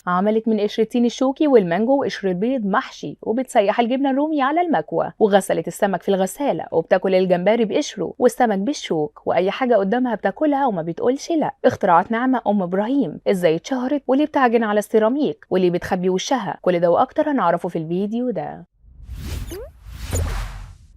عملت من قشر التين الشوكي والمانجو وقشر البيض محشي، وبتسيح الجبنة الرومي على المكوى، وغسلت السمك في الغسالة، وبتاكل الجمبري بقشره والسمك بالشوك، وأي حاجة قدامها بتاكلها وما بتقولش لا. اختراعات نعمة أم إبراهيم إزاي اتشهرت، واللي بتعجن على السيراميك، واللي بتخبي وشها، كل ده وأكتر هنعرفه في الفيديو ده.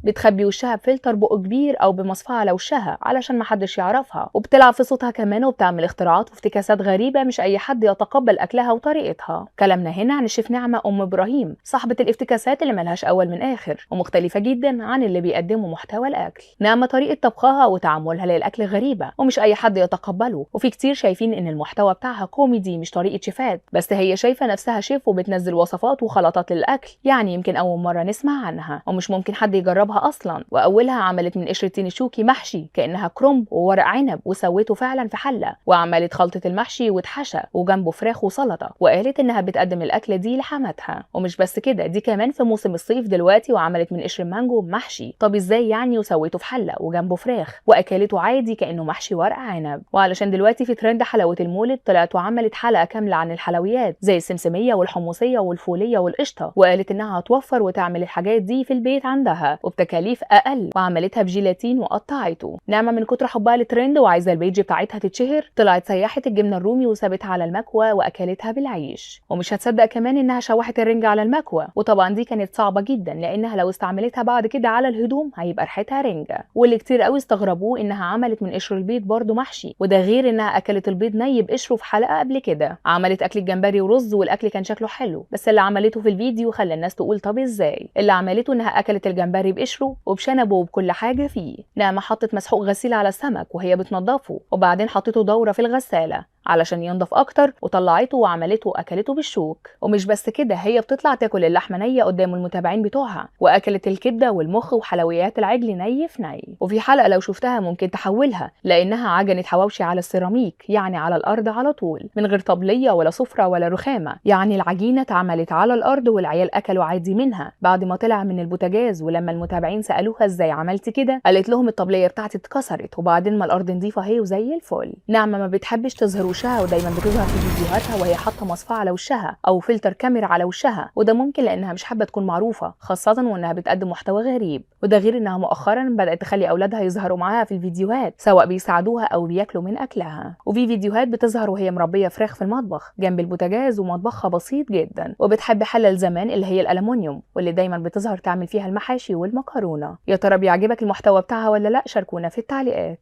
بتخبي وشها بفلتر بق كبير او بمصفاه على وشها علشان محدش يعرفها، وبتلعب في صوتها كمان، وبتعمل اختراعات وافتكاسات غريبه مش اي حد يتقبل اكلها وطريقتها. كلامنا هنا عن الشيف نعمه ام ابراهيم، صاحبه الافتكاسات اللي ملهاش اول من اخر ومختلفه جدا عن اللي بيقدموا محتوى الاكل. نعمه طريقه طبخها وتعاملها للاكل غريبه ومش اي حد يتقبله، وفي كتير شايفين ان المحتوى بتاعها كوميدي مش طريقه شيفات، بس هي شايفه نفسها شيف وبتنزل وصفات وخلطات للاكل، يعني يمكن اول مره نسمع عنها ومش ممكن حد يجربها اصلا. واولها عملت من قشر التين الشوكي محشي كانها كرنب وورق عنب، وسويته فعلا في حله، وعملت خلطه المحشي واتحشى وجنبه فراخ وسلطه، وقالت انها بتقدم الاكله دي لحماتها. ومش بس كده، دي كمان في موسم الصيف دلوقتي وعملت من قشر المانجو محشي. طب ازاي يعني وسويته في حله وجنبه فراخ واكلته عادي كانه محشي ورق عنب؟ وعلشان دلوقتي في ترند حلاوه المولد، طلعت وعملت حلقه كامله عن الحلويات زي السمسميه والحمصيه والفوليه والقشطه، وقالت انها هتوفر وتعمل الحاجات دي في البيت عندها وبتكاليف اقل، وعملتها بجيلاتين وقطعته. نعمه من كتر حبها للترند وعايزه البيج بتاعتها تتشهر، طلعت سيحت الجبنه الرومي وسابتها على المكوى واكلتها بالعيش. ومش هتصدق كمان انها شوحت الرنجه على المكوى، وطبعا دي كانت صعبه جدا لانها لو استعملتها بعد كده على الهدوم هيبقى ريحتها رنجه. واللي كتير قوي استغربوه انها عملت من قشر البيض برضو محشي، وده غير انها اكلت البيض ني بقشره في حلقه قبل كده. عملت اكل جمبري ورز والاكل كان شكله حلو، بس اللي عملته في الفيديو خلى الناس تقول طب ازاي؟ اللي عملته انها اكلت الجمبري بقشره وبشنبه وبكل حاجه فيه. نعمه حطت مسحوق غسيل على السمك وهي بتنضفه، وبعدين حطته دوره في الغساله علشان ينضف اكتر، وطلعته وعملته واكلته بالشوك. ومش بس كده، هي بتطلع تاكل اللحمه نيه قدام المتابعين بتوعها، واكلت الكبده والمخ وحلويات العجل ني في ني. وفي حلقه لو شفتها ممكن تحولها، لانها عجنت حواوشي على السيراميك، يعني على الارض على طول من غير طبليه ولا سفره ولا رخامه، يعني العجينه اتعملت على الارض والعيال اكلوا عادي منها بعد ما طلع من البوتاجاز. ولما المتابعين سالوها ازاي عملتي كده، قالت لهم الطبليه بتاعتي اتكسرت وبعدين ما الارض نضيفه اهي وزي الفل. نعمه ما بتحبش تظهر وشها، ودايما بتظهر في فيديوهاتها وهي حاطه مصفاه على وشها او فلتر كاميرا على وشها، وده ممكن لانها مش حابه تكون معروفه، خاصه وانها بتقدم محتوى غريب. وده غير انها مؤخرا بدات تخلي اولادها يظهروا معاها في الفيديوهات، سواء بيساعدوها او بياكلوا من اكلها. وفي فيديوهات بتظهر وهي مربيه فراخ في المطبخ جنب البوتاجاز، ومطبخها بسيط جدا، وبتحب حله زمان اللي هي الالومنيوم واللي دايما بتظهر تعمل فيها المحاشي والمكرونه. يا ترى بيعجبك المحتوى بتاعها ولا لا؟ شاركونا في التعليقات.